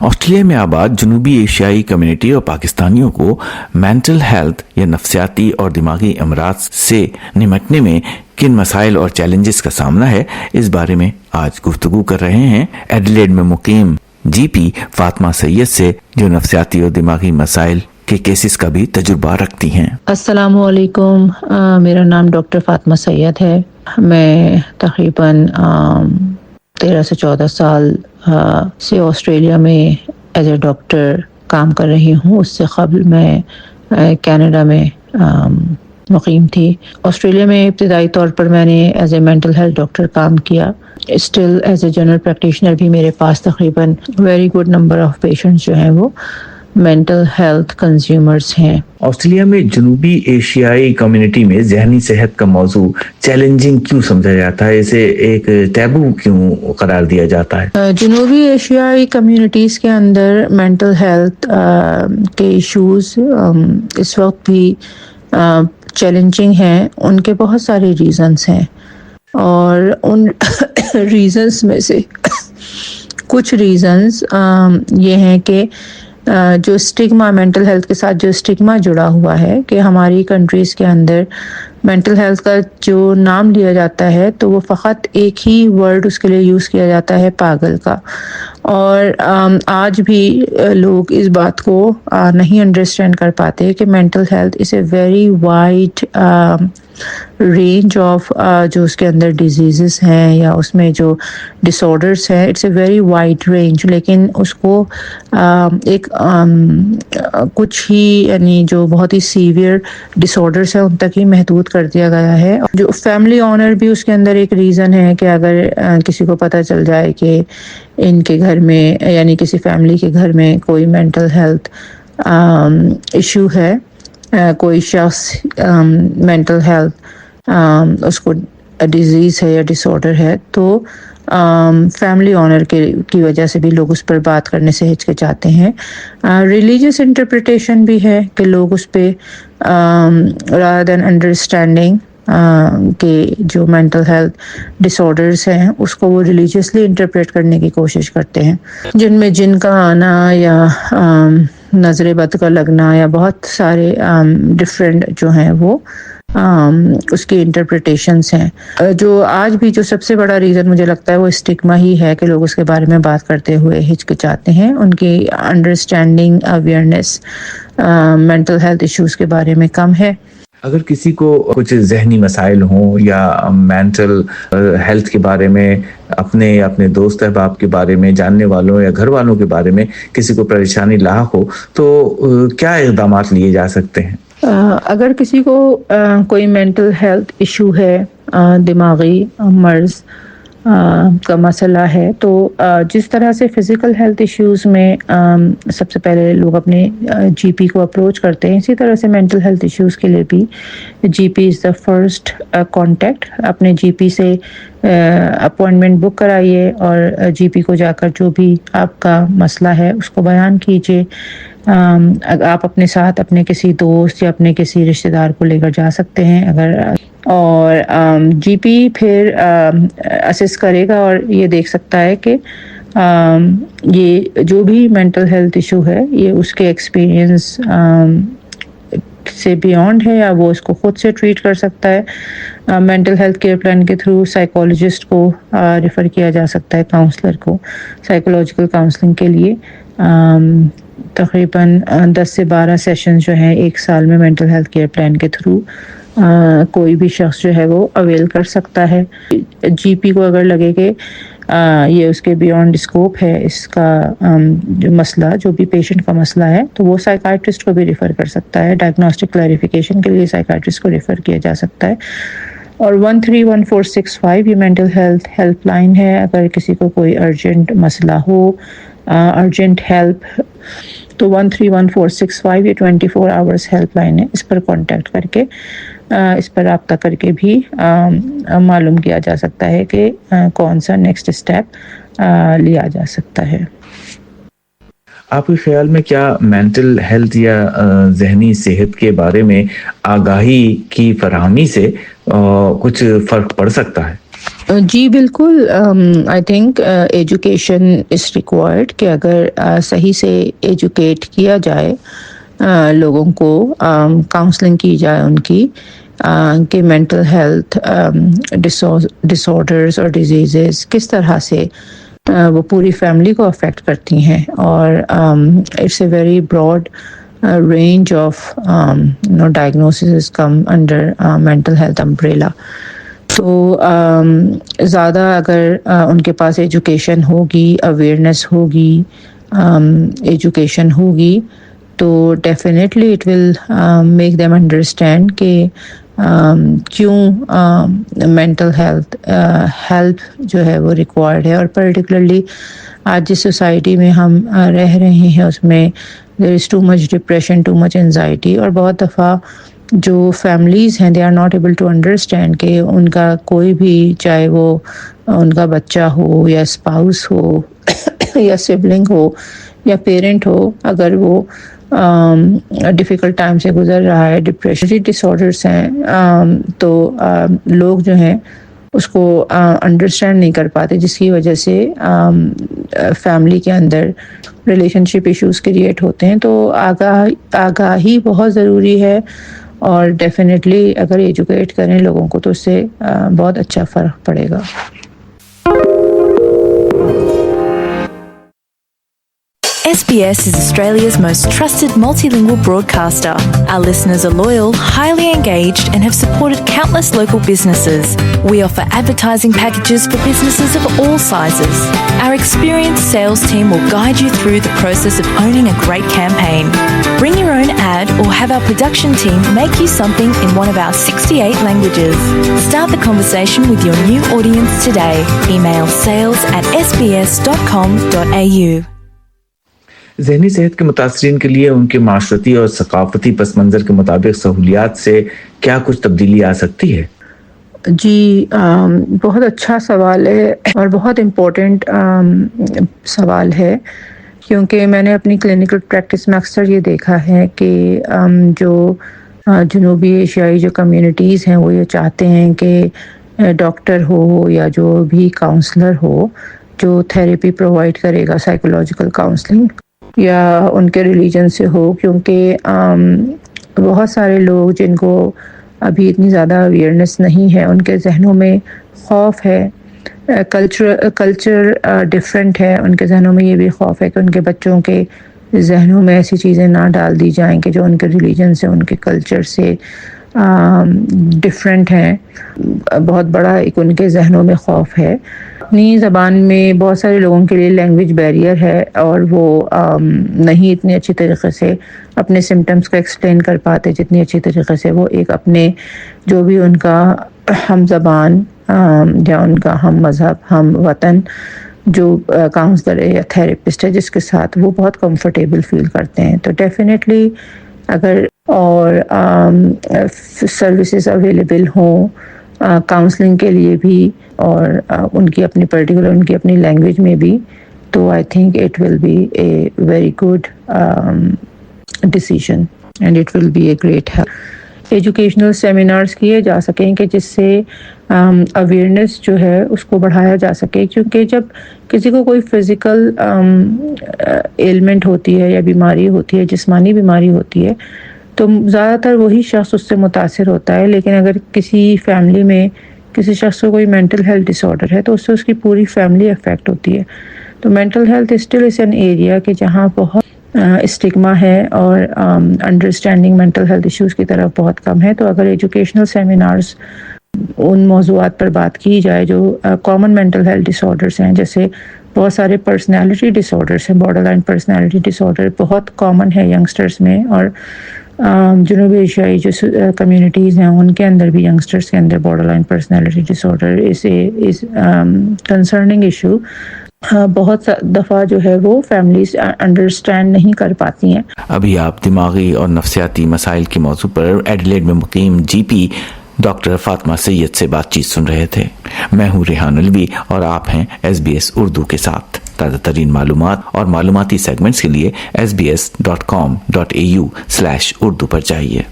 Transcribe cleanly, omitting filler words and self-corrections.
Australia میں آباد جنوبی ایشیائی کمیونٹی اور پاکستانیوں کو مینٹل ہیلتھ یا نفسیاتی اور دماغی امراض سے نمٹنے میں کن مسائل اور چیلنجز کا سامنا ہے، اس بارے میں آج گفتگو کر رہے ہیں ایڈیلیڈ میں مقیم جی پی فاطمہ سید سے، جو نفسیاتی اور دماغی مسائل کے کیسز کا بھی تجربہ رکھتی ہیں۔ السلام علیکم، میرا نام ڈاکٹر فاطمہ سید ہے۔ میں تقریباً 13 سے 14 سال سے آسٹریلیا میں ایز اے ڈاکٹر کام کر رہی ہوں۔ اس سے قبل میں کینیڈا میں مقیم تھی۔ آسٹریلیا میں ابتدائی طور پر میں نے as a mental health doctor کام کیا۔ Still as a general practitioner بھی میرے پاس تقریباً very good number of patients جو ہیں وہ مینٹل ہیلتھ کنزیومرز ہیں۔ آسٹریلیا میں جنوبی ایشیائی کمیونٹی میں ذہنی صحت کا موضوع چیلنجنگ کیوں سمجھا جاتا ہے؟ اسے ایک ٹیبو کیوں قرار دیا جاتا ہے؟ جنوبی ایشیائی کمیونٹیز کے اندر مینٹل ہیلتھ کے ایشوز اس وقت بھی چیلنجنگ ہیں۔ ان کے بہت سارے ریزنز ہیں، اور ان ریزنز میں سے کچھ ریزنز یہ ہیں کہ جو اسٹگما، مینٹل ہیلتھ کے ساتھ جو اسٹگما جڑا ہوا ہے کہ ہماری کنٹریز کے اندر مینٹل ہیلتھ کا جو نام لیا جاتا ہے تو وہ فقط ایک ہی ورڈ اس کے لیے یوز کیا جاتا ہے، پاگل کا۔ اور آج بھی لوگ اس بات کو نہیں انڈرسٹینڈ کر پاتے کہ mental health is a very wide range of جو اس کے اندر ڈیزیزز ہیں یا اس میں جو ڈس آرڈرس ہیں، it's a very wide range, لیکن اس کو ایک کچھ ہی یعنی جو بہت ہی سیویئر ڈس آرڈرس ہیں ان تک ہی محدود کر دیا گیا ہے۔ جو فیملی آنر بھی اس کے اندر ایک ریزن ہے کہ اگر کسی کو پتہ چل جائے کہ ان کے گھر میں یعنی کسی فیملی کے گھر میں کوئی مینٹل ہیلتھ ایشو ہے، کوئی شخص مینٹل ہیلتھ اس کو ڈیزیز ہے یا ڈس آرڈر ہے، تو فیملی آنر کی وجہ سے بھی لوگ اس پر بات کرنے سے ہچکچاتے ہیں۔ ریلیجیس انٹرپریٹیشن بھی ہے کہ لوگ اس پہ rather than understanding کہ جو مینٹل ہیلتھ ڈس آرڈرس ہیں اس کو وہ ریلیجیسلی انٹرپریٹ کرنے کی کوشش کرتے ہیں، جن میں جن کا آنا یا نظر بد کا لگنا یا بہت سارے ڈفرینٹ جو ہیں وہ اس کی انٹرپریٹیشنس ہیں۔ جو آج بھی جو سب سے بڑا ریزن مجھے لگتا ہے وہ اسٹگما ہی ہے کہ لوگ اس کے بارے میں بات کرتے ہوئے ہچکچاتے ہیں۔ ان کی understanding, awareness mental health issues کے بارے میں کم ہے۔ اگر کسی کو کچھ ذہنی مسائل ہوں یا مینٹل ہیلتھ کے بارے میں اپنے دوست احباب کے بارے میں، جاننے والوں یا گھر والوں کے بارے میں کسی کو پریشانی لاحق ہو تو کیا اقدامات لیے جا سکتے ہیں؟ اگر کسی کو کوئی مینٹل ہیلتھ ایشو ہے، دماغی مرض کا مسئلہ ہے، تو جس طرح سے فزیکل ہیلتھ ایشوز میں سب سے پہلے لوگ اپنے جی پی کو اپروچ کرتے ہیں، اسی طرح سے مینٹل ہیلتھ ایشوز کے لیے بھی جی پی از دا فرسٹ کانٹیکٹ۔ اپنے جی پی سے اپوائنٹمنٹ بک کرائیے اور جی پی کو جا کر جو بھی آپ کا مسئلہ ہے اس کو بیان کیجیے۔ آپ اپنے ساتھ اپنے کسی دوست یا اپنے کسی رشتہ دار کو لے کر جا سکتے ہیں اور جی پی پھر اسیس کرے گا اور یہ دیکھ سکتا ہے کہ یہ جو بھی مینٹل ہیلتھ ایشو ہے یہ اس کے ایکسپیرئنس سے بیونڈ ہے یا وہ اس کو خود سے ٹریٹ کر سکتا ہے۔ مینٹل ہیلتھ کیئر پلان کے تھرو سائیکالوجسٹ کو ریفر کیا جا سکتا ہے، کاؤنسلر کو سائیکولوجیکل کاؤنسلنگ کے لیے۔ تقریباً 10 سے 12 سیشنز جو ہیں ایک سال میں مینٹل ہیلتھ کیئر پلان کے تھرو کوئی بھی شخص جو ہے وہ اویل کر سکتا ہے۔ جی پی کو اگر لگے کہ یہ اس کے بیونڈ اسکوپ ہے اس کا جو مسئلہ، جو بھی پیشنٹ کا مسئلہ ہے، تو وہ سائیکائٹرسٹ کو بھی ریفر کر سکتا ہے۔ ڈائگنوسٹک کلیریفیکیشن کے لیے سائیکائٹرسٹ کو ریفر کیا جا سکتا ہے۔ اور 131465 یہ مینٹل ہیلتھ ہیلپ لائن ہے۔ اگر کسی کو کوئی ارجنٹ مسئلہ ہو، ارجنٹ ہیلپ، تو 131465 یہ 24 آورس ہیلپ لائن ہے۔ اس پر کانٹیکٹ کر کے اس پر رابطہ کر کے بھی معلوم کیا جا سکتا ہے کہ کون سا نیکسٹ اسٹیپ لیا جا سکتا ہے۔ آپ کے خیال میں کیا مینٹل ہیلتھ یا ذہنی صحت کے بارے میں آگاہی کی فراہمی سے کچھ فرق پڑ سکتا ہے؟ جی بالکل. I think education is required کہ اگر صحیح سے ایجوکیٹ کیا جائے لوگوں کو، کاؤنسلنگ کی جائے ان کی، کہ مینٹل ہیلتھ ڈس آرڈرز اور ڈیزیزز کس طرح سے وہ پوری فیملی کو افیکٹ کرتی ہیں، اور it's a very broad range of diagnoses come under mental health umbrella. تو زیادہ اگر ان کے پاس ایجوکیشن ہوگی، اویئرنیس ہوگی، ایجوکیشن ہوگی، تو definitely it will make them understand کہ کیوں مینٹل ہیلتھ جو ہے وہ ریکوائرڈ ہے. اور پرٹیکولرلی آج جس سوسائٹی میں ہم رہ رہے ہیں اس میں there is too much depression, too much anxiety, اور بہت دفعہ جو فیملیز ہیں they are not able to understand کہ ان کا کوئی بھی، چاہے وہ ان کا بچہ ہو یا اسپاؤس ہو یا سبلنگ ہو یا پیرنٹ ہو، اگر وہ ڈیفیکلٹ ٹائم سے گزر رہا ہے، ڈپریشن ڈس آرڈرس ہیں، تو لوگ جو ہیں اس کو انڈرسٹینڈ نہیں کر پاتے، جس کی وجہ سے فیملی کے اندر ریلیشن شپ ایشوز کریٹ ہوتے ہیں. تو آگاہی بہت ضروری ہے، اور ڈیفینیٹلی اگر ایجوکیٹ کریں لوگوں کو تو اس سے بہت اچھا فرق پڑے گا. SBS is Australia's most trusted multilingual broadcaster. Our listeners are loyal, highly engaged, and have supported countless local businesses. We offer advertising packages for businesses of all sizes. Our experienced sales team will guide you through the process of owning a great campaign. Bring your own ad or have our production team make you something in one of our 68 languages. Start the conversation with your new audience today. Email sales@sbs.com.au. ذہنی صحت کے متاثرین کے لیے ان کے معاشرتی اور ثقافتی پس منظر کے مطابق سہولیات سے کیا کچھ تبدیلی آ سکتی ہے؟ جی بہت اچھا سوال ہے اور بہت امپورٹنٹ سوال ہے، کیونکہ میں نے اپنی کلینکل پریکٹس میں اکثر یہ دیکھا ہے کہ جو جنوبی ایشیائی جو کمیونٹیز ہیں وہ یہ چاہتے ہیں کہ ڈاکٹر ہو یا جو بھی کاؤنسلر ہو جو تھیراپی پرووائڈ کرے گا، سائیکولوجیکل کاؤنسلنگ، یا ان کے ریلیجن سے ہو، کیونکہ بہت سارے لوگ جن کو ابھی اتنی زیادہ اویئرنیس نہیں ہے، ان کے ذہنوں میں خوف ہے، کلچر ڈفرینٹ ہے، ان کے ذہنوں میں یہ بھی خوف ہے کہ ان کے بچوں کے ذہنوں میں ایسی چیزیں نہ ڈال دی جائیں کہ جو ان کے ریلیجن سے، ان کے کلچر سے ڈفرینٹ ہیں. بہت بڑا ایک ان کے ذہنوں میں خوف ہے. اپنی زبان میں بہت سارے لوگوں کے لیے لینگویج بیریئر ہے، اور وہ نہیں اتنے اچھی طریقے سے اپنے سمٹمز کو ایکسپلین کر پاتے جتنی اچھی طریقے سے وہ ایک اپنے جو بھی ان کا ہم زبان یا ان کا ہم مذہب، ہم وطن جو کاؤنسلر ہے یا تھیراپسٹ ہے جس کے ساتھ وہ بہت کمفرٹیبل فیل کرتے ہیں. تو ڈیفینیٹلی اگر اور سروسز اویلیبل ہوں کاؤنسلنگ کے لیے بھی، اور ان کی اپنی پرٹیکولر ان کی اپنی لینگویج میں بھی، تو I think it will be a very good decision and it will be a great help. Educational seminars کیے جا سکیں کہ جس سے اویئرنیس جو ہے اس کو بڑھایا جا سکے، کیونکہ جب کسی کو کوئی فزیکل ایلمنٹ ہوتی ہے یا بیماری ہوتی ہے، جسمانی بیماری ہوتی ہے، تو زیادہ تر وہی شخص اس سے متاثر ہوتا ہے. لیکن اگر کسی فیملی میں کسی شخص کو کوئی مینٹل ہیلتھ ڈس آرڈر ہے تو اس سے اس کی پوری فیملی افیکٹ ہوتی ہے. تو mental health still is an area کہ جہاں بہت اسٹگما ہے اور انڈرسٹینڈنگ مینٹل ہیلتھ ایشوز کی طرف بہت کم ہے. تو اگر ایجوکیشنل سیمینارز ان موضوعات پر بات کی جائے جو کامن مینٹل ہیلتھ ڈس آرڈرس ہیں، جیسے بہت سارے پرسنالٹی ڈس آرڈرس ہیں، بارڈر لائن پرسنالٹی ڈس آرڈر بہت کامن ہے ینگسٹرز میں، اور جنوبی ایشیائی جو کمیونٹیز ہیں ان کے اندر بھی ینگسٹرز کے اندر borderline personality disorder is concerning issue. بہت دفعہ جو ہے وہ فیملیز انڈرسٹینڈ نہیں کر پاتی ہیں. ابھی آپ دماغی اور نفسیاتی مسائل کے موضوع پر ایڈیلیڈ میں مقیم جی پی ڈاکٹر فاطمہ سید سے بات چیت سن رہے تھے. میں ہوں ریحان الوی اور آپ ہیں SBS اردو کے ساتھ. تازہ ترین معلومات اور معلوماتی سیگمنٹس کے لیے sbs.com.au/urdu پر جائیے.